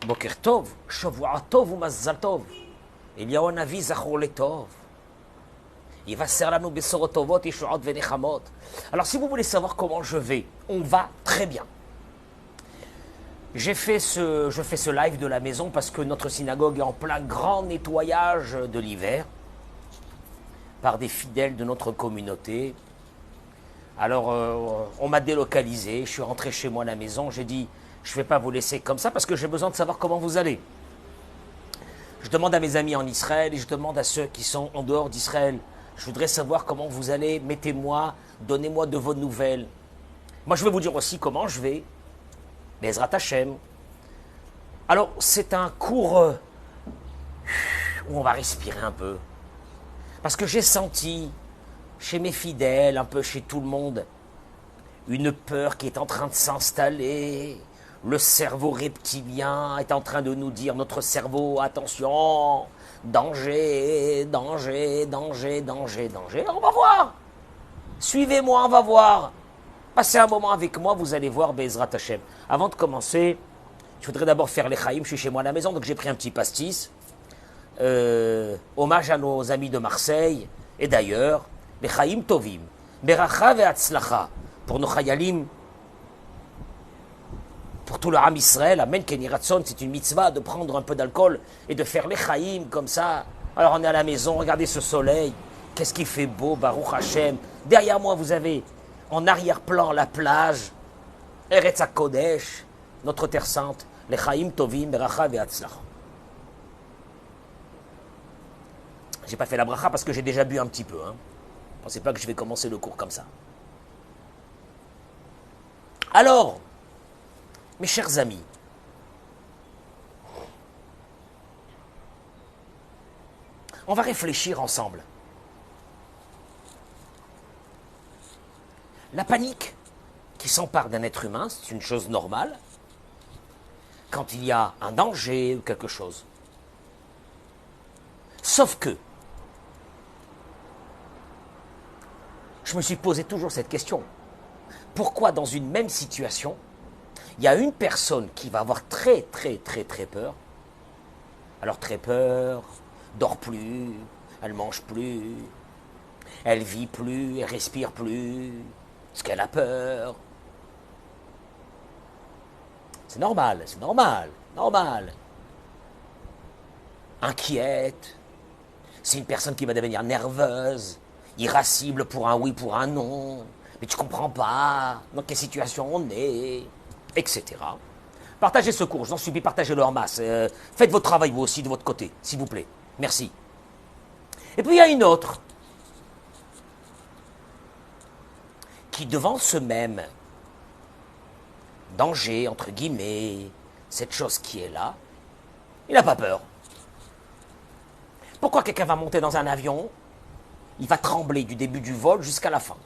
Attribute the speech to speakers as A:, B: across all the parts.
A: Boker Tov, Shavua Tov ou Mazzal Tov. Eliyahu Hanavi Zachor Letov. Il va servir nous Besorot Tovot, Yeshuot Venechamot. Alors si vous voulez savoir comment je vais, on va très bien. Je fais ce live de la maison parce que notre synagogue est en plein grand nettoyage de l'hiver par des fidèles de notre communauté. Alors on m'a délocalisé, je suis rentré chez moi à la maison, j'ai dit je ne vais pas vous laisser comme ça parce que j'ai besoin de savoir comment vous allez. Je demande à mes amis en Israël et je demande à ceux qui sont en dehors d'Israël. Je voudrais savoir comment vous allez, mettez-moi, donnez-moi de vos nouvelles. Moi je vais vous dire aussi comment je vais. Bezrat Hashem. Alors c'est un cours où on va respirer un peu. Parce que j'ai senti chez mes fidèles, un peu chez tout le monde, une peur qui est en train de s'installer. Le cerveau reptilien est en train de nous dire, notre cerveau, attention, danger, danger, danger, danger, danger. On va voir. Suivez-moi, on va voir. Passez un moment avec moi, vous allez voir Bezrat Hashem. Avant de commencer, je voudrais d'abord faire les chaïm. Je suis chez moi à la maison, donc j'ai pris un petit pastis. Hommage à nos amis de Marseille. Et d'ailleurs, les chaïm tovim. Beracha ve'atzlacha. Pour nos chayalim, pour tout le Ham Israël, Amen, Keni Ratson, c'est une mitzvah de prendre un peu d'alcool et de faire les chaïm comme ça. Alors on est à la maison, regardez ce soleil. Qu'est-ce qui fait beau, Baruch Hashem. Derrière moi, vous avez en arrière-plan la plage, Eretz HaKodesh, notre terre sainte, les chaïm tovim, beracha ve'atzlacha. J'ai pas fait la bracha parce que j'ai déjà bu un petit peu. Pensez pas que je vais commencer le cours comme ça. Alors, mes chers amis, on va réfléchir ensemble. La panique qui s'empare d'un être humain, c'est une chose normale quand il y a un danger ou quelque chose. Sauf que, je me suis posé toujours cette question. Pourquoi dans une même situation, il y a une personne qui va avoir très peur. Alors très peur, dort plus, elle mange plus, elle vit plus, elle respire plus, parce qu'elle a peur. C'est normal, normal. Inquiète. C'est une personne qui va devenir nerveuse, irascible pour un oui, pour un non. Mais tu comprends pas dans quelle situation on est, etc. Partagez ce cours, je vous en supplie, partagez-le en masse. Faites votre travail vous aussi de votre côté, s'il vous plaît. Merci. Et puis il y a une autre qui, devant ce même danger, entre guillemets, cette chose qui est là, il n'a pas peur. Pourquoi quelqu'un va monter dans un avion, il va trembler du début du vol jusqu'à la fin?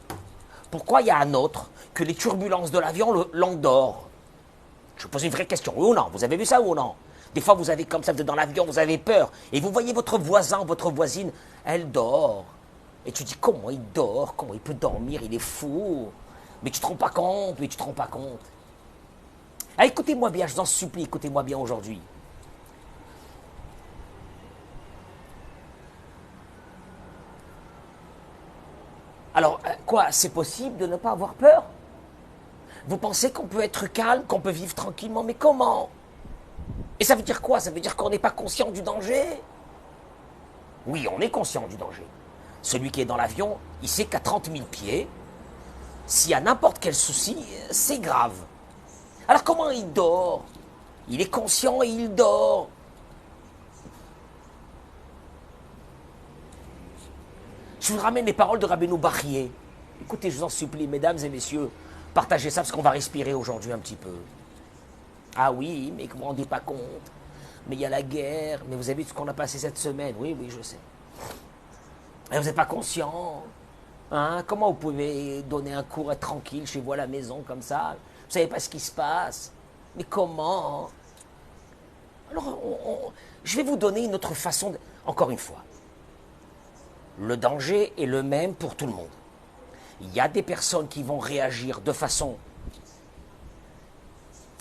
A: Pourquoi il y a un autre que les turbulences de l'avion l'endort? Je vous pose une vraie question, oui ou non? Vous avez vu ça ou non? Des fois, vous avez comme ça, vous êtes dans l'avion, vous avez peur, et vous voyez votre voisin, votre voisine, elle dort. Et tu dis, comment il dort? Comment il peut dormir? Il est fou. Mais tu te rends pas compte, Ah, écoutez-moi bien, je vous en supplie, écoutez-moi bien aujourd'hui. Alors, quoi, c'est possible de ne pas avoir peur? Vous pensez qu'on peut être calme, qu'on peut vivre tranquillement, mais comment? Et ça veut dire quoi? Ça veut dire qu'on n'est pas conscient du danger? Oui, on est conscient du danger. Celui qui est dans l'avion, il sait qu'à 30 000 pieds, s'il y a n'importe quel souci, c'est grave. Alors comment il dort? Il est conscient et il dort. Je vous ramène les paroles de Rabbeinu Bachye. Écoutez, je vous en supplie, mesdames et messieurs, partagez ça parce qu'on va respirer aujourd'hui un petit peu. Ah oui, mais vous ne vous rendez pas compte. Mais il y a la guerre. Mais vous avez vu ce qu'on a passé cette semaine. Oui, je sais. Et vous n'êtes pas conscient. Comment vous pouvez donner un cours tranquille chez vous à la maison comme ça? Vous ne savez pas ce qui se passe. Mais comment? Alors, je vais vous donner une autre façon. Encore une fois, le danger est le même pour tout le monde. Il y a des personnes qui vont réagir de façon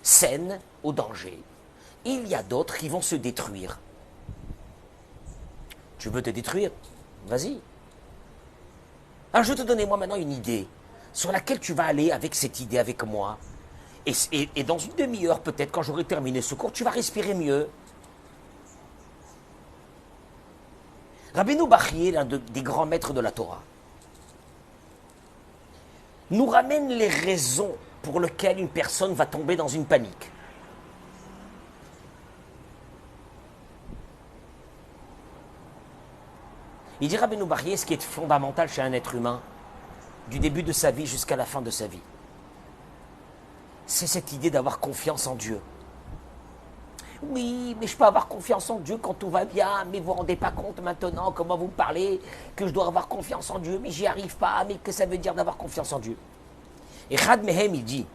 A: saine au danger. il y a d'autres qui vont se détruire. Tu veux te détruire? Vas-y. Alors je vais te donner moi maintenant une idée sur laquelle tu vas aller avec cette idée avec moi. Et dans une demi-heure peut-être, quand j'aurai terminé ce cours, tu vas respirer mieux. Rabbeinu Bachye, l'un des grands maîtres de la Torah, nous ramène les raisons pour lesquelles une personne va tomber dans une panique. Il dit Rabbeinu Bachye, ce qui est fondamental chez un être humain, du début de sa vie jusqu'à la fin de sa vie, c'est cette idée d'avoir confiance en Dieu. Oui, mais je peux avoir confiance en Dieu quand tout va bien, mais vous ne vous rendez pas compte maintenant comment vous me parlez, que je dois avoir confiance en Dieu, mais j'y arrive pas, mais que ça veut dire d'avoir confiance en Dieu. Et Chad Mehem, il dit,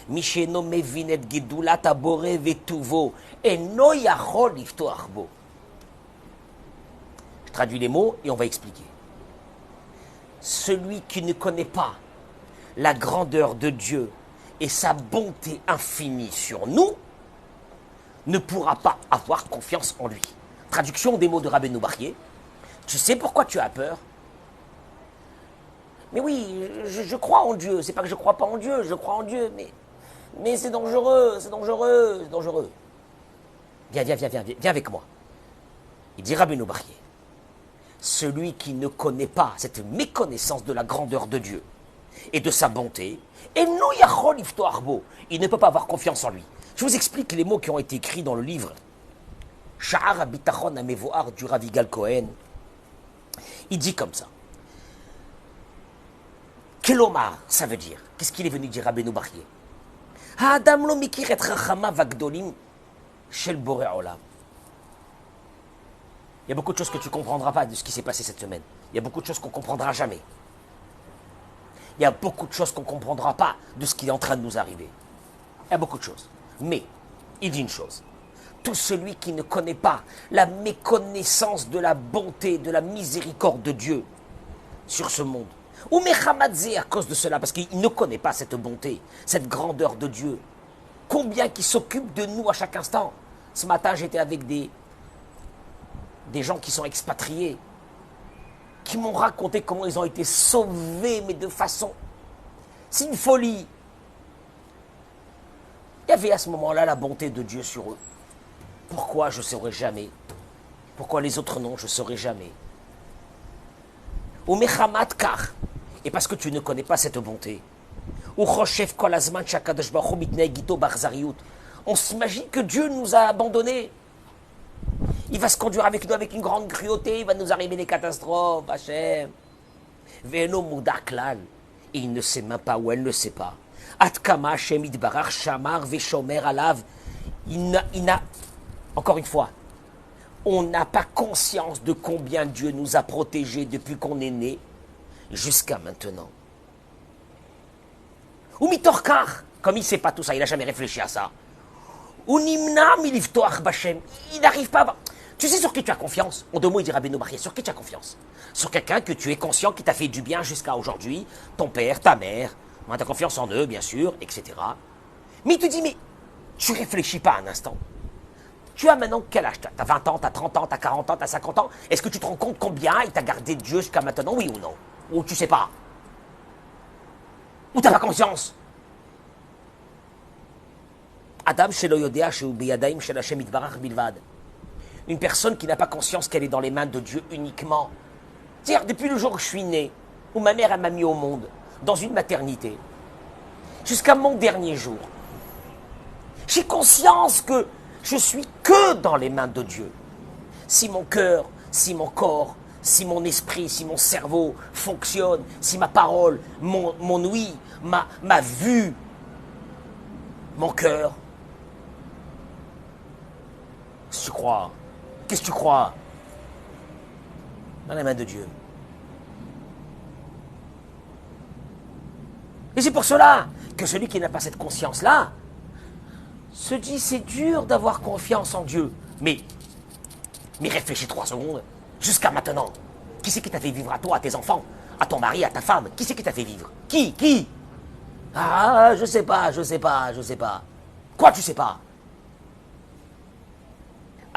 A: Misheno mevinet gidulat abore vetuvo, eno yachol liftoach bo. Je traduis les mots et on va expliquer. Celui qui ne connaît pas la grandeur de Dieu et sa bonté infinie sur nous ne pourra pas avoir confiance en lui. Traduction des mots de Rabbeinu Bachye. Tu sais pourquoi tu as peur? Mais oui, je crois en Dieu. C'est pas que je crois pas en Dieu, je crois en Dieu, mais c'est dangereux, c'est dangereux, c'est dangereux. Viens avec moi. Il dit Rabbeinu Bachye. Celui qui ne connaît pas cette méconnaissance de la grandeur de Dieu et de sa bonté, et nous yachol iftoach bo, il ne peut pas avoir confiance en lui. Je vous explique les mots qui ont été écrits dans le livre Sha'ar Habitachon Hamevoar du Rav Yigal Cohen. Il dit comme ça. Kelomar, ça veut dire, qu'est-ce qu'il est venu dire Rabbeinu Bachye? Ha'adam lo mikir et chachama vagdolim shel borei olam. Il y a beaucoup de choses que tu ne comprendras pas de ce qui s'est passé cette semaine. Il y a beaucoup de choses qu'on ne comprendra jamais. Il y a beaucoup de choses qu'on ne comprendra pas de ce qui est en train de nous arriver. Il y a beaucoup de choses. Mais, il dit une chose. Tout celui qui ne connaît pas la méconnaissance de la bonté, de la miséricorde de Dieu sur ce monde, ou Mechamadze à cause de cela, parce qu'il ne connaît pas cette bonté, cette grandeur de Dieu, combien qui s'occupe de nous à chaque instant. Ce matin, j'étais avec des gens qui sont expatriés, qui m'ont raconté comment ils ont été sauvés, mais de façon... C'est une folie. Il y avait à ce moment-là la bonté de Dieu sur eux. Pourquoi je ne saurais jamais? Pourquoi les autres non, je ne saurais jamais? Ou mechamat kar, et parce que tu ne connais pas cette bonté. Ou choshev kol hazman shakadosh baruch hu mitneheg ito b'achzariyut. On s'imagine que Dieu nous a abandonnés. Il va se conduire avec nous avec une grande cruauté, il va nous arriver des catastrophes, Hachem. Ve'eno mudar klal. Et il ne sait même pas, ou elle ne sait pas. Atkama Hachem itbarach shamar ve'shomer alav. Il n'a, encore une fois, on n'a pas conscience de combien Dieu nous a protégés depuis qu'on est né jusqu'à maintenant. Ou mitorkar, comme il ne sait pas tout ça, il n'a jamais réfléchi à ça. Ou nimna miliftoach b'Hachem. Il n'arrive pas à... Tu sais sur qui tu as confiance? En deux mots, il dit Rabbeinu Bachye, sur qui tu as confiance? Sur quelqu'un que tu es conscient qui t'a fait du bien jusqu'à aujourd'hui, ton père, ta mère, tu as confiance en eux, bien sûr, etc. Mais il te dit, mais tu réfléchis pas un instant. Tu as maintenant quel âge? Tu as 20 ans, tu as 30 ans, tu as 40 ans, tu as 50 ans. Est-ce que tu te rends compte combien il t'a gardé Dieu jusqu'à maintenant, oui ou non? Ou tu sais pas? Ou tu n'as pas conscience? Adam shelo yodea sheu biyadayim shel Hashem itbarach bilvad. Une personne qui n'a pas conscience qu'elle est dans les mains de Dieu uniquement. C'est-à-dire, depuis le jour où je suis né, où ma mère elle m'a mis au monde, dans une maternité, jusqu'à mon dernier jour, j'ai conscience que je suis que dans les mains de Dieu. Si mon cœur, si mon corps, si mon esprit, si mon cerveau fonctionne, si ma parole, mon ouïe, ma vue, mon cœur, qu'est-ce que tu crois? Qu'est-ce que tu crois? Dans la main de Dieu. Et c'est pour cela que celui qui n'a pas cette conscience-là se dit c'est dur d'avoir confiance en Dieu. Mais réfléchis 3 secondes. Jusqu'à maintenant, qui c'est qui t'a fait vivre à toi, à tes enfants, à ton mari, à ta femme? Qui c'est qui t'a fait vivre? Qui? Ah, je sais pas. Quoi tu sais pas?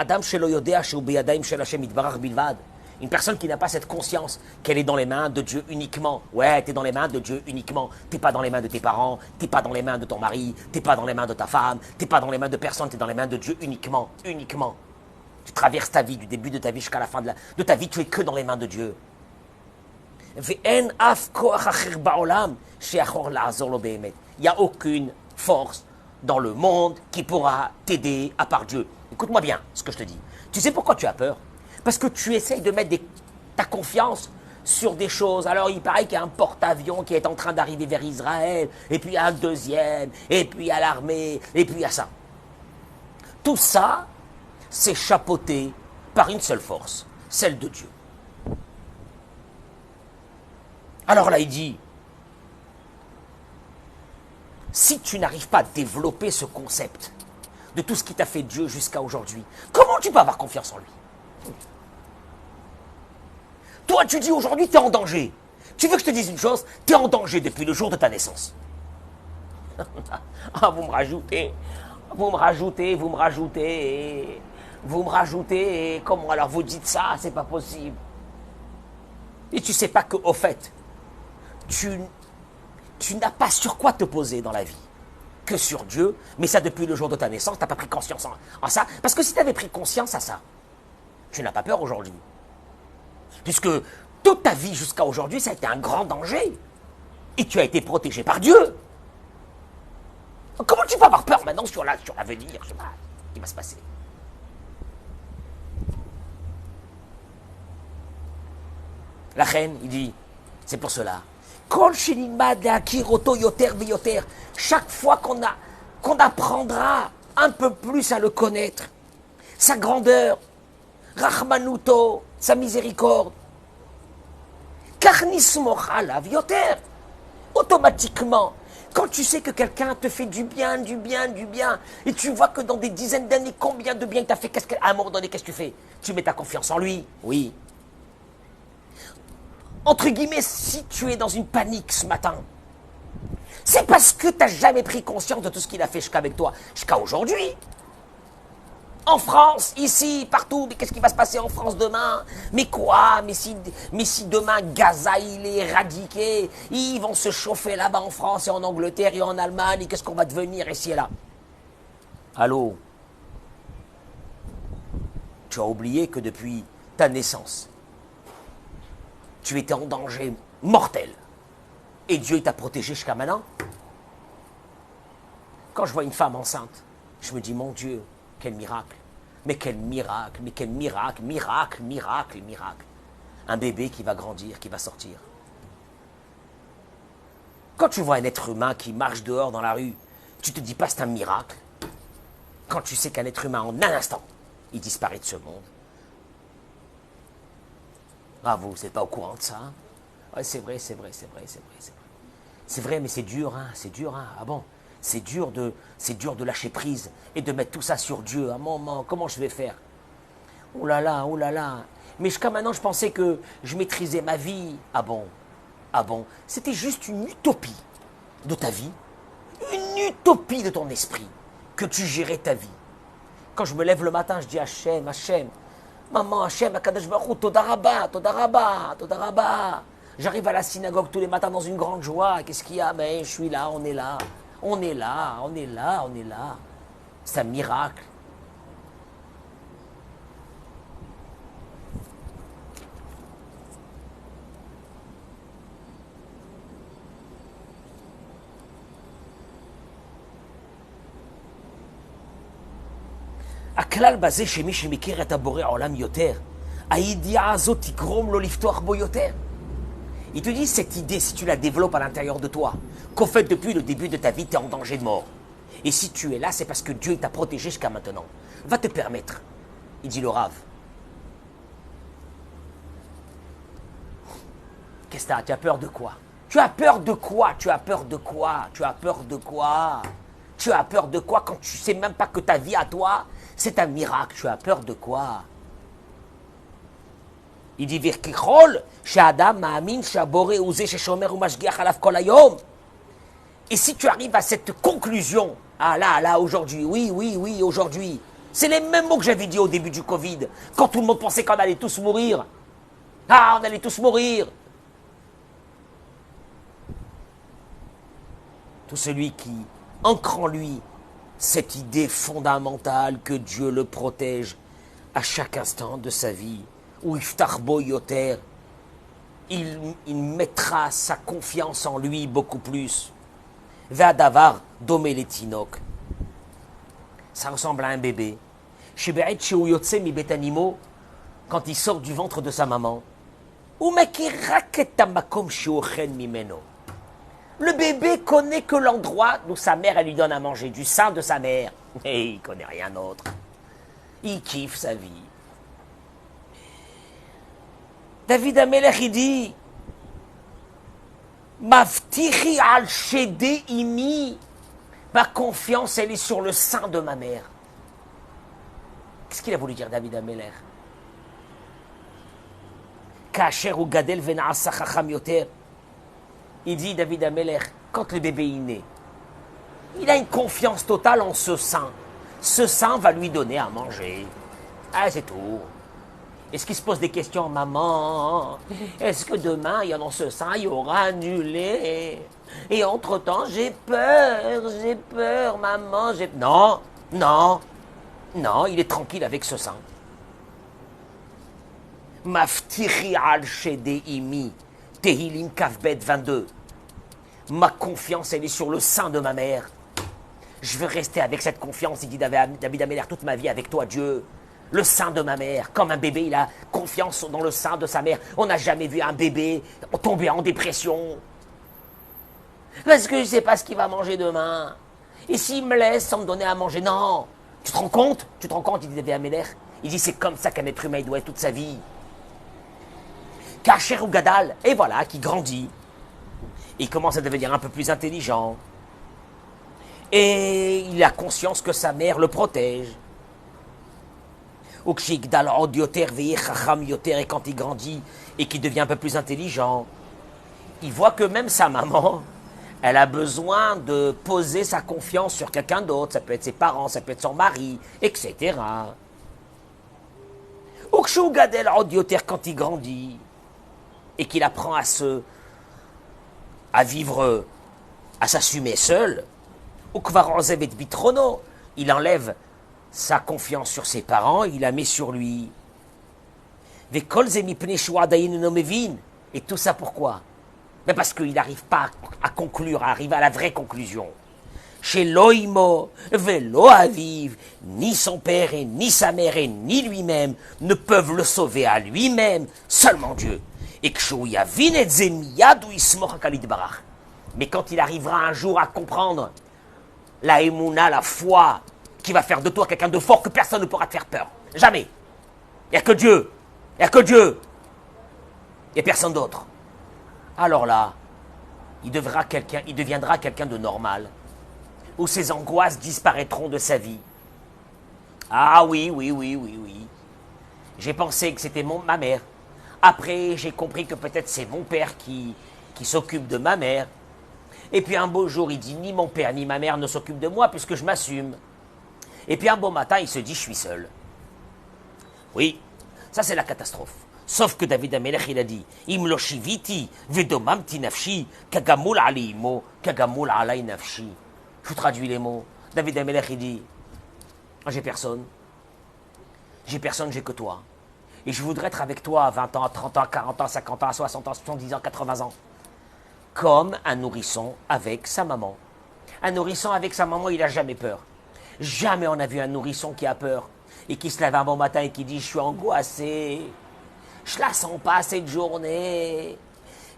A: Adam shelo yodea sheu beyadayim shel Hashem yitbarach bilvad. Une personne qui n'a pas cette conscience qu'elle est dans les mains de Dieu uniquement. Ouais, t'es dans les mains de Dieu uniquement. T'es pas dans les mains de tes parents, t'es pas dans les mains de ton mari, t'es pas dans les mains de ta femme, t'es pas dans les mains de personne, t'es dans les mains de Dieu uniquement. Uniquement. Tu traverses ta vie, du début de ta vie jusqu'à la fin de ta vie, tu es que dans les mains de Dieu. Il n'y a aucune force dans le monde qui pourra t'aider à part Dieu. Écoute-moi bien ce que je te dis. Tu sais pourquoi tu as peur? Parce que tu essayes de mettre ta confiance sur des choses. Alors il paraît qu'il y a un porte-avions qui est en train d'arriver vers Israël, et puis il y a un deuxième, et puis il y a l'armée, et puis il y a ça. Tout ça, c'est chapeauté par une seule force, celle de Dieu. Alors là, il dit, si tu n'arrives pas à développer ce concept de tout ce qui t'a fait Dieu jusqu'à aujourd'hui, comment tu peux avoir confiance en lui? Toi, tu dis aujourd'hui, tu es en danger. Tu veux que je te dise une chose? Tu es en danger depuis le jour de ta naissance. Ah, vous me rajoutez. Comment alors vous dites ça? C'est pas possible. Et tu sais pas qu'au fait, tu n'as pas sur quoi te poser dans la vie que sur Dieu, mais ça depuis le jour de ta naissance, tu n'as pas pris conscience en ça. Parce que si tu avais pris conscience à ça, tu n'as pas peur aujourd'hui. Puisque toute ta vie jusqu'à aujourd'hui, ça a été un grand danger. Et tu as été protégé par Dieu. Donc comment tu peux avoir peur maintenant sur l'avenir? Je sais pas, ce qui va se passer. La reine, il dit, c'est pour cela. Chaque fois qu'on apprendra un peu plus à le connaître, sa grandeur, Rachmanuto, sa miséricorde, automatiquement, quand tu sais que quelqu'un te fait du bien, et tu vois que dans des dizaines d'années, combien de bien il t'a fait, à un moment donné, qu'est-ce que tu fais? Tu mets ta confiance en lui, oui. Entre guillemets, si tu es dans une panique ce matin, c'est parce que tu n'as jamais pris conscience de tout ce qu'il a fait jusqu'avec toi, jusqu'à aujourd'hui. En France, ici, partout, mais qu'est-ce qui va se passer en France demain? Mais quoi? Mais si demain Gaza il est éradiqué, ils vont se chauffer là-bas en France et en Angleterre et en Allemagne, et qu'est-ce qu'on va devenir ici et là? Allô? Tu as oublié que depuis ta naissance, tu étais en danger mortel. Et Dieu t'a protégé jusqu'à maintenant. Quand je vois une femme enceinte, je me dis, mon Dieu, quel miracle. Mais quel miracle, miracle. Un bébé qui va grandir, qui va sortir. Quand tu vois un être humain qui marche dehors dans la rue, tu te dis pas c'est un miracle. Quand tu sais qu'un être humain, en un instant, il disparaît de ce monde. Ah, vous n'êtes pas au courant de ça, hein? Ouais, c'est vrai. C'est vrai, mais c'est dur, hein, Ah bon? C'est dur de lâcher prise et de mettre tout ça sur Dieu. Un moment, comment je vais faire? Oh là là. Mais jusqu'à maintenant, je pensais que je maîtrisais ma vie. Ah bon? C'était juste une utopie de ta vie, une utopie de ton esprit, que tu gérais ta vie. Quand je me lève le matin, je dis Hachem, Maman, Hachem, Akadosh Baruch Hu, Toda Rabba. J'arrive à la synagogue tous les matins dans une grande joie. Qu'est-ce qu'il y a? Mais je suis là, on est là. C'est un miracle. הכלל בזה שמי שמכיר את הבורא עולם יותר, הידיעה הזאת תגרום לו לפתוח בו יותר. Il te dit cette idée, si tu la développes à l'intérieur de toi, qu'au fait depuis le début de ta vie, tu es en danger de mort. Et si tu es là, c'est parce que Dieu t'a protégé jusqu'à maintenant. Va te permettre, il dit le Rav. Qu'est-ce que tu as peur de quoi? Tu as peur de quoi quand tu sais même pas que ta vie à toi, c'est un miracle? Tu as peur de quoi? Il dit Virkichol, Shadam, Ma'amin, Shabore, Uze, Shomer, Umashgiach, Alav, Kol Hayom. Et si tu arrives à cette conclusion, ah là, aujourd'hui, oui, aujourd'hui, C'est les mêmes mots que j'avais dit au début du Covid, quand tout le monde pensait qu'on allait tous mourir. Ah, on allait tous mourir. Tout celui qui ancre en lui cette idée fondamentale que Dieu le protège à chaque instant de sa vie, où Iftar Bo Yoter, il mettra sa confiance en lui beaucoup plus. Vadavar domé les tinok. Ça ressemble à un bébé. Quand il sort du ventre de sa maman. Le bébé connaît que l'endroit où sa mère elle lui donne à manger, du sein de sa mère. Et il connaît rien d'autre. Il kiffe sa vie. David Amelech, il dit Maftichi al shede imi. Ma confiance, elle est sur le sein de ma mère. Qu'est-ce qu'il a voulu dire, David Amelech? Kacher ou gadel venaasa chacham yoter. Il dit, David Amelech, quand le bébé est né, il a une confiance totale en ce sein. Ce sein va lui donner à manger. Ah, c'est tout. Est-ce qu'il se pose des questions, maman? Est-ce que demain, il y a dans ce sein, il y aura du lait? Et entre-temps, j'ai peur, maman, j'ai... Non, il est tranquille avec ce sein. Maftiri al shede imi, Tehilim Kavbet 22. Ma confiance, elle est sur le sein de ma mère. Je veux rester avec cette confiance, il dit David Amelech, toute ma vie avec toi, Dieu. Le sein de ma mère, comme un bébé, il a confiance dans le sein de sa mère. On n'a jamais vu un bébé tomber en dépression. Parce que je ne sais pas ce qu'il va manger demain. Et s'il me laisse sans me donner à manger, non. Tu te rends compte, il dit David Amelech. Il dit, c'est comme ça qu'un être humain doit être toute sa vie. Kacher ou Gadal, et voilà, qui grandit. Il commence à devenir un peu plus intelligent. Et il a conscience que sa mère le protège. Et quand il grandit et qu'il devient un peu plus intelligent, il voit que même sa maman, elle a besoin de poser sa confiance sur quelqu'un d'autre. Ça peut être ses parents, ça peut être son mari, etc. Quand il grandit et qu'il apprend à vivre, à s'assumer seul, il enlève sa confiance sur ses parents, il la met sur lui. Et tout ça pourquoi? Mais parce qu'il n'arrive pas à conclure, à arriver à la vraie conclusion. Chez Loïmo, Velo Aviv, ni son père, et ni sa mère, et ni lui-même ne peuvent le sauver à lui-même, seulement Dieu. Et mais quand il arrivera un jour à comprendre la émouna, la foi, qui va faire de toi quelqu'un de fort que personne ne pourra te faire peur. Jamais. Il n'y a que Dieu. Il n'y a que Dieu. Il n'y a personne d'autre. Alors là, il deviendra quelqu'un de normal, où ses angoisses disparaîtront de sa vie. Ah oui. J'ai pensé que c'était ma mère. Après, j'ai compris que peut-être c'est mon père qui s'occupe de ma mère. Et puis un beau jour, il dit, ni mon père ni ma mère ne s'occupent de moi puisque je m'assume. Et puis un beau matin, il se dit, je suis seul. Oui, ça c'est la catastrophe. Sauf que David Amelech, il a dit, Im shiviti vedomamti nafshi, kagamul alimo, kagamul alay nafshi. Je vous traduis les mots. David Amelech, il dit, j'ai personne. J'ai que toi. Et je voudrais être avec toi à 20 ans, à 30 ans, à 40 ans, à 50 ans, à 60 ans, 70 ans, 80 ans. Comme un nourrisson avec sa maman. Un nourrisson avec sa maman, il n'a jamais peur. Jamais on a vu un nourrisson qui a peur et qui se lève un bon matin et qui dit « Je suis angoissé, je la sens pas cette journée.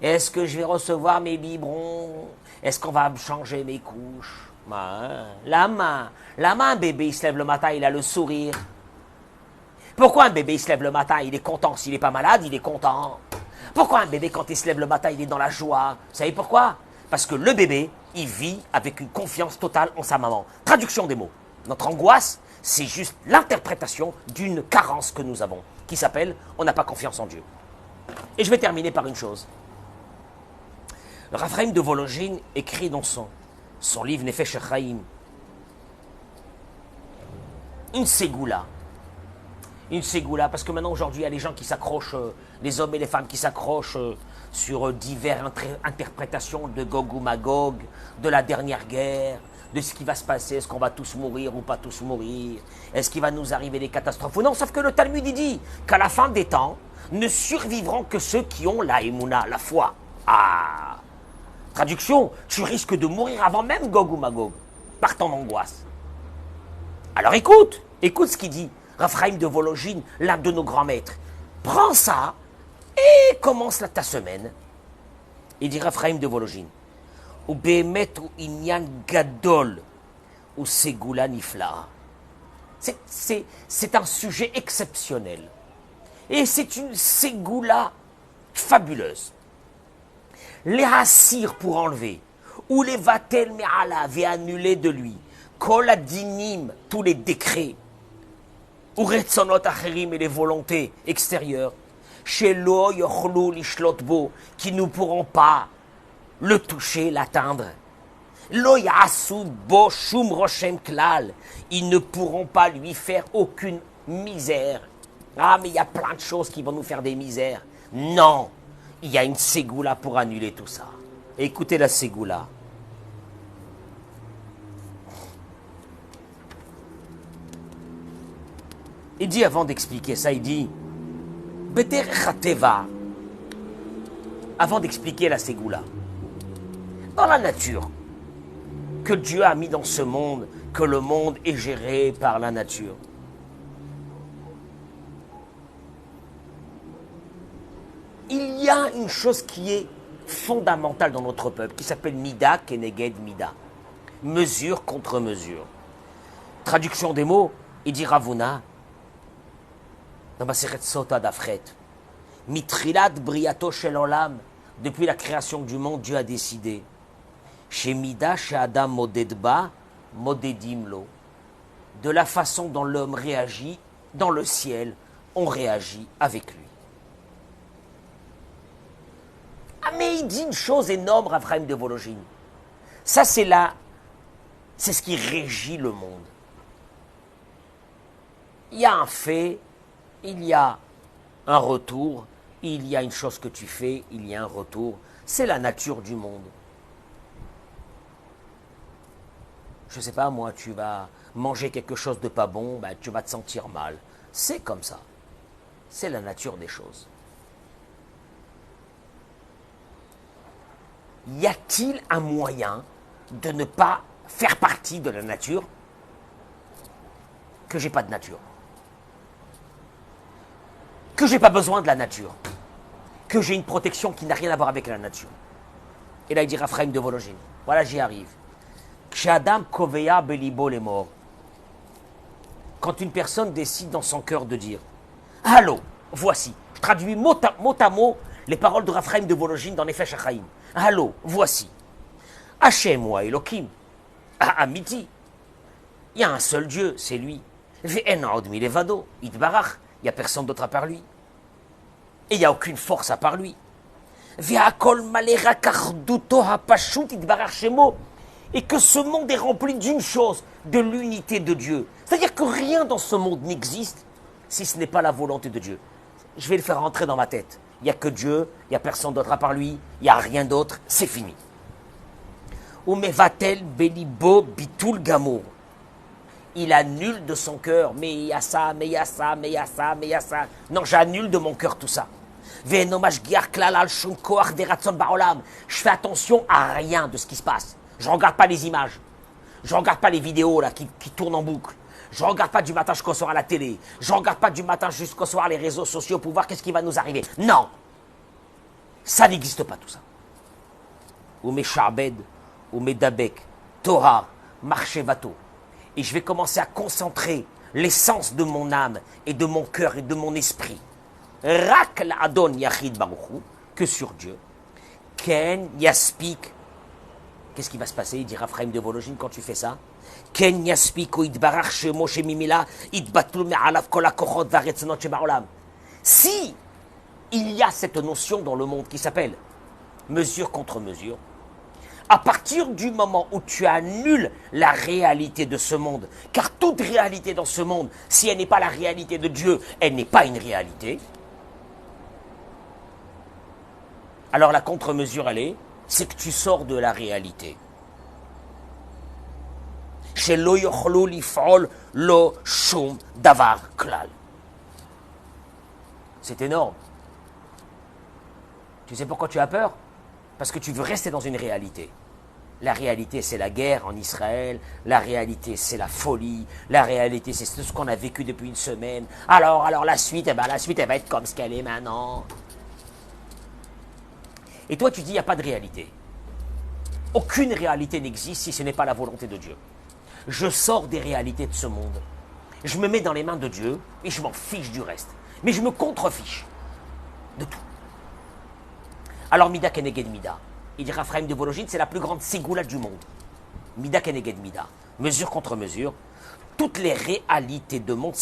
A: Est-ce que je vais recevoir mes biberons? Est-ce qu'on va me changer mes couches ?» La main, un bébé, il se lève le matin, il a le sourire. Pourquoi un bébé, il se lève le matin, il est content? S'il n'est pas malade, il est content. Pourquoi un bébé, quand il se lève le matin, il est dans la joie? Vous savez pourquoi? Parce que le bébé, il vit avec une confiance totale en sa maman. Traduction des mots. Notre angoisse, c'est juste l'interprétation d'une carence que nous avons, qui s'appelle « on n'a pas confiance en Dieu ». Et je vais terminer par une chose. Le Raphaïm de Vologine écrit dans son livre Nefesh Chaim, une ségoula. Une ségoula, parce que maintenant, aujourd'hui, il y a les gens qui s'accrochent, les hommes et les femmes qui s'accrochent sur diverses interprétations de Gog ou Magog, de la dernière guerre, de ce qui va se passer, est-ce qu'on va tous mourir ou pas tous mourir, est-ce qu'il va nous arriver des catastrophes ou non, sauf que le Talmud il dit qu'à la fin des temps, ne survivront que ceux qui ont la émouna, la foi. Ah. Traduction, tu risques de mourir avant même Gog ou Magog, par ton angoisse. Alors écoute ce qu'il dit, Raphaïm de Vologine, l'un de nos grands maîtres. Prends ça et commence ta semaine. Il dit Raphaïm de Vologine. Ou Behemet ou Inyan Gadol ou Ségoula Nifla. C'est un sujet exceptionnel. Et c'est une Ségoula fabuleuse. Les hassir pour enlever, ou les vatel me'ala et annuler de lui, kol adinim, tous les décrets, ou retzonot acherim et les volontés extérieures, chez lo yochlou lishlotbo, qui ne pourront pas le toucher, l'atteindre. Lo yasu bo shum roshem klal, ils ne pourront pas lui faire aucune misère. Ah, mais il y a plein de choses qui vont nous faire des misères. Non, il y a une ségoula pour annuler tout ça. Écoutez la ségoula. Il dit, avant d'expliquer ça, il dit, Beterchateva, avant d'expliquer la ségoula, dans la nature, que Dieu a mis dans ce monde, que le monde est géré par la nature. Il y a une chose qui est fondamentale dans notre peuple, qui s'appelle Mida Keneged Mida. Mesure contre mesure. Traduction des mots, il dit Ravuna, dans Masechet Sota d'Afret, Mitrilat Briato Shel Olam, depuis la création du monde, Dieu a décidé, chez Mida, chez Adam Modedba, Modedimlo, de la façon dont l'homme réagit, dans le ciel, on réagit avec lui. Ah, mais il dit une chose énorme, Raphaïm de Vologine. Ça, c'est ce qui régit le monde. Il y a un fait, il y a un retour, il y a une chose que tu fais, il y a un retour. C'est la nature du monde. Je ne sais pas, moi, tu vas manger quelque chose de pas bon, ben, tu vas te sentir mal. C'est comme ça. C'est la nature des choses. Y a-t-il un moyen de ne pas faire partie de la nature que j'ai pas de nature, que j'ai pas besoin de la nature, que j'ai une protection qui n'a rien à voir avec la nature? Et là il dit Raphaïm de Vologine, voilà, j'y arrive. Kshadam koveya belibo les morts. Quand une personne décide dans son cœur de dire allô, voici, je traduis mot à mot les paroles de Raphaïm de Vologine dans les Nefesh HaChaim. Allô, voici. Hachem wa Elokim. Amiti. Il y a un seul Dieu, c'est lui. Ve'en od milevado. Itbarach. Il n'y a personne d'autre à part lui. Et il n'y a aucune force à part lui. Ve'akol malera karduto hapashut itbarach shemo. Et que ce monde est rempli d'une chose, de l'unité de Dieu. C'est-à-dire que rien dans ce monde n'existe si ce n'est pas la volonté de Dieu. Je vais le faire rentrer dans ma tête. Il n'y a que Dieu, il n'y a personne d'autre à part lui, il n'y a rien d'autre, c'est fini. Ou mevatel belibo bitul gamour. Il annule de son cœur, mais il y a ça, mais il y a ça, mais il y a ça, mais il y a ça. Non, j'annule de mon cœur tout ça. Je fais attention à rien de ce qui se passe. Je ne regarde pas les images. Je ne regarde pas les vidéos là, qui tournent en boucle. Je ne regarde pas du matin jusqu'au soir à la télé. Je ne regarde pas du matin jusqu'au soir les réseaux sociaux pour voir qu'est-ce qui va nous arriver. Non, ça n'existe pas tout ça. Ou mes charbed, ou mes dabek, Torah, marchevato. Et je vais commencer à concentrer l'essence de mon âme et de mon cœur et de mon esprit. Rak l'adon yachid baruchu, que sur Dieu. Ken yaspik. Qu'est-ce qui va se passer, il dit Raphaïm de Vologine, quand tu fais ça? Ken yaspiko idbarach shemo shemimila idbatlu me'alav kol hakochot va'retzonot shebaolam. Si il y a cette notion dans le monde qui s'appelle mesure contre mesure, À partir du moment où tu annules la réalité de ce monde, car toute réalité dans ce monde, si elle n'est pas la réalité de Dieu, elle n'est pas une réalité. Alors la contre-mesure, c'est que tu sors de la réalité. Chez lo yochlo lif'ol lo shum davar klal. C'est énorme. Tu sais pourquoi tu as peur? Parce que tu veux rester dans une réalité. La réalité, c'est la guerre en Israël. La réalité, c'est la folie. La réalité, c'est tout ce qu'on a vécu depuis une semaine. Alors la suite, la suite, elle va être comme ce qu'elle est maintenant. Et toi, tu dis, il n'y a pas de réalité. Aucune réalité n'existe si ce n'est pas la volonté de Dieu. Je sors des réalités de ce monde. Je me mets dans les mains de Dieu et je m'en fiche du reste. Mais je me contrefiche de tout. Alors, Mida Keneged Mida. Il dit Raphaël de Vologine, c'est la plus grande ségoula du monde. Mida Keneged Mida. Mesure contre mesure. Toutes les réalités du monde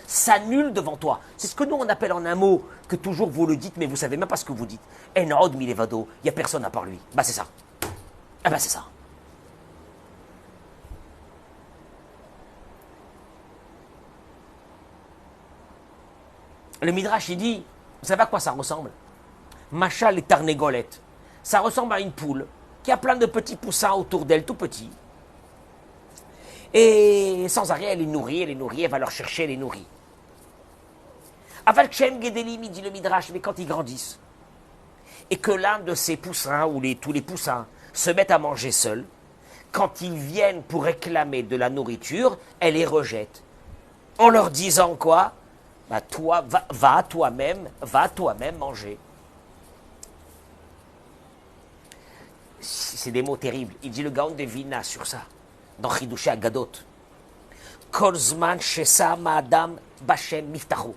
A: s'annulent devant toi. C'est ce que nous on appelle en un mot, que toujours vous le dites, mais vous ne savez même pas ce que vous dites. Enod milevado, il n'y a personne à part lui. Bah c'est ça. Ah bah c'est ça. Le Midrash, il dit, vous savez à quoi ça ressemble? Machal et Tarnégolette. Ça ressemble à une poule qui a plein de petits poussins autour d'elle, tout petits. Et sans arrêt, elle les nourrit, elle va leur chercher, elle les nourrit. Aval Kshem Gedelim, dit le Midrash, mais quand ils grandissent, et que l'un de ces poussins, ou tous les poussins, se mettent à manger seuls, quand ils viennent pour réclamer de la nourriture, elle les rejette. En leur disant quoi? Bah toi, va toi-même manger. C'est des mots terribles. Il dit le Gaon de Vina sur ça, dans Chidouché Agadot. Kolzman Shesa Ma'adam Bashem Miftahu.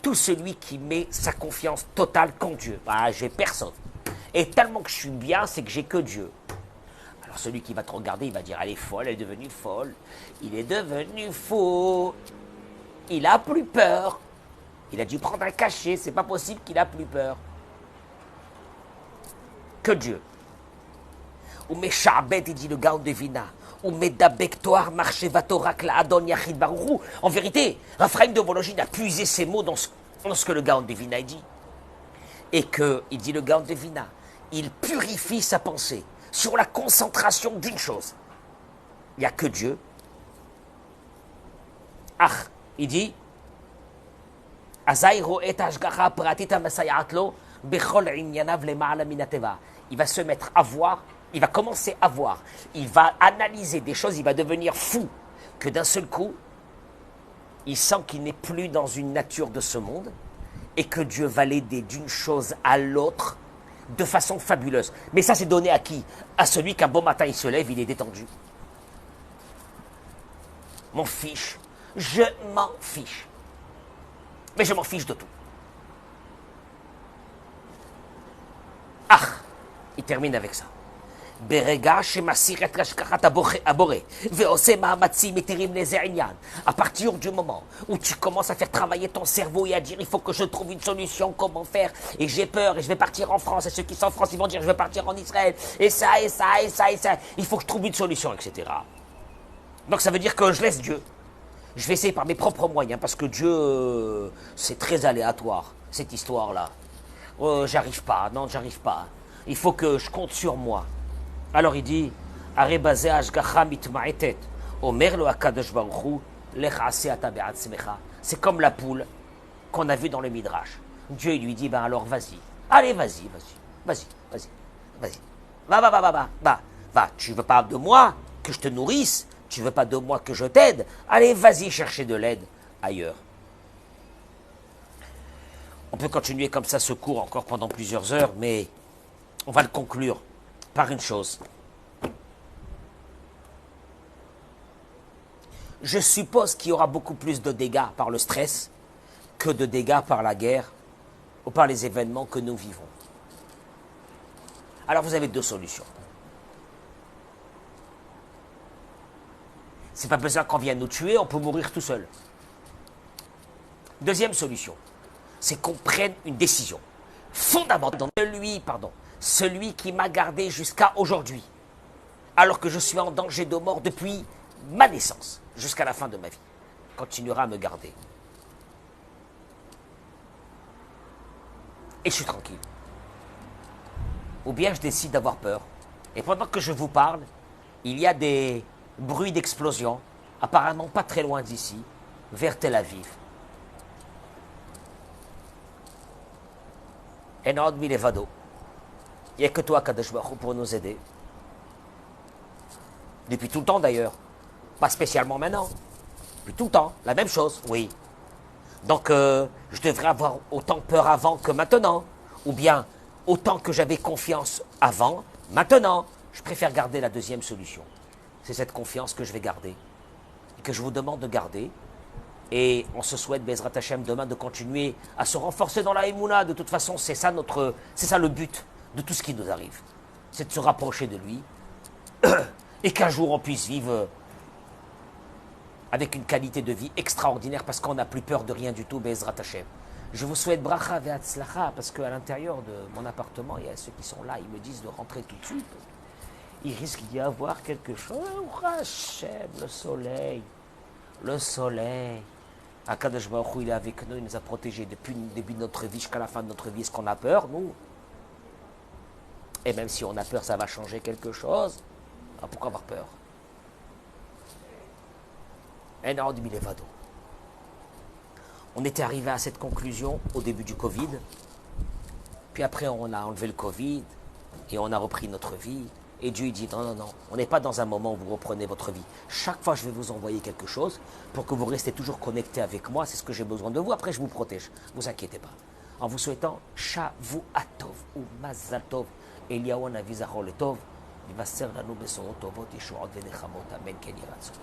A: Tout celui qui met sa confiance totale qu'en Dieu. Ah, j'ai personne. Et tellement que je suis bien, c'est que j'ai que Dieu. Alors celui qui va te regarder, il va dire, elle est folle, elle est devenue folle. Il est devenu fou. Il a plus peur. Il a dû prendre un cachet, c'est pas possible qu'il a plus peur. Que Dieu. Ou mes charbet, il dit le Gaon de Vina. Ou mes dabektoir marchevatorak la adon yachid baruchou. En vérité, Raphaël de Vologine a puisé ses mots dans ce que le Gaon de Vina dit. Et que, il dit le Gaon de Vina, il purifie sa pensée sur la concentration d'une chose. Il n'y a que Dieu. Ah, il dit, il va se mettre à voir, il va commencer à voir, il va analyser des choses, il va devenir fou, que d'un seul coup, il sent qu'il n'est plus dans une nature de ce monde, et que Dieu va l'aider d'une chose à l'autre, de façon fabuleuse. Mais ça, c'est donné à qui? À celui qu'un beau matin, il se lève, il est détendu. M'en fiche. Je m'en fiche. Mais je m'en fiche de tout. Ah, il termine avec ça. À partir du moment où tu commences à faire travailler ton cerveau et à dire il faut que je trouve une solution, comment faire, et j'ai peur et je vais partir en France, et ceux qui sont en France ils vont dire je vais partir en Israël, et ça, il faut que je trouve une solution, etc. Donc ça veut dire que je laisse Dieu. Je vais essayer par mes propres moyens, parce que Dieu, c'est très aléatoire, cette histoire-là. J'arrive pas, non, j'arrive pas. Il faut que je compte sur moi. Alors il dit, c'est comme la poule qu'on a vue dans le Midrash. Dieu il lui dit, ben alors vas-y. Allez, vas-y. Va. Tu veux pas de moi que je te nourrisse? Tu veux pas de moi que je t'aide? Allez, vas-y chercher de l'aide ailleurs. On peut continuer comme ça ce cours encore pendant plusieurs heures, mais on va le conclure par une chose. Je suppose qu'il y aura beaucoup plus de dégâts par le stress que de dégâts par la guerre ou par les événements que nous vivons. Alors vous avez deux solutions. C'est pas besoin qu'on vienne nous tuer, on peut mourir tout seul. Deuxième solution, c'est qu'on prenne une décision fondamentale. celui qui m'a gardé jusqu'à aujourd'hui, alors que je suis en danger de mort depuis ma naissance, jusqu'à la fin de ma vie, continuera à me garder. Et je suis tranquille. Ou bien je décide d'avoir peur. Et pendant que je vous parle, il y a des bruits d'explosion, apparemment pas très loin d'ici, vers Tel Aviv. Et non, Milevado. Il n'y a que toi, Kadosh Baruch Hu, pour nous aider. Depuis tout le temps d'ailleurs. Pas spécialement maintenant. Depuis tout le temps. La même chose, oui. Donc, je devrais avoir autant peur avant que maintenant. Ou bien, autant que j'avais confiance avant, maintenant. Je préfère garder la deuxième solution. C'est cette confiance que je vais garder. Et que je vous demande de garder. Et on se souhaite, Bezrat Hashem, demain de continuer à se renforcer dans la Emouna. De toute façon, c'est ça le but de tout ce qui nous arrive. C'est de se rapprocher de lui. Et qu'un jour on puisse vivre avec une qualité de vie extraordinaire parce qu'on n'a plus peur de rien du tout, Bezrat Hashem. Je vous souhaite bracha ve'atzlacha parce qu'à l'intérieur de mon appartement, il y a ceux qui sont là, ils me disent de rentrer tout de suite. Il risque d'y avoir quelque chose. Hashem, le soleil. Le soleil. Akadosh Baruch Hu, il est avec nous, il nous a protégés depuis le début de notre vie jusqu'à la fin de notre vie. Est-ce qu'on a peur, nous? Et même si on a peur, ça va changer quelque chose. Alors pourquoi avoir peur? On était arrivé à cette conclusion au début du Covid. Puis après, on a enlevé le Covid et on a repris notre vie. Et Dieu dit, non, non, non, on n'est pas dans un moment où vous reprenez votre vie. Chaque fois, je vais vous envoyer quelque chose pour que vous restez toujours connectés avec moi. C'est ce que j'ai besoin de vous. Après, je vous protège. Ne vous inquiétez pas. En vous souhaitant Shavu Atov ou Mazatov, Eliyahu Navi Zachor Letov, Vivasser Lanu Besorot Tovot, Yeshuot Venechamot, Amen, Ken Yiratzon.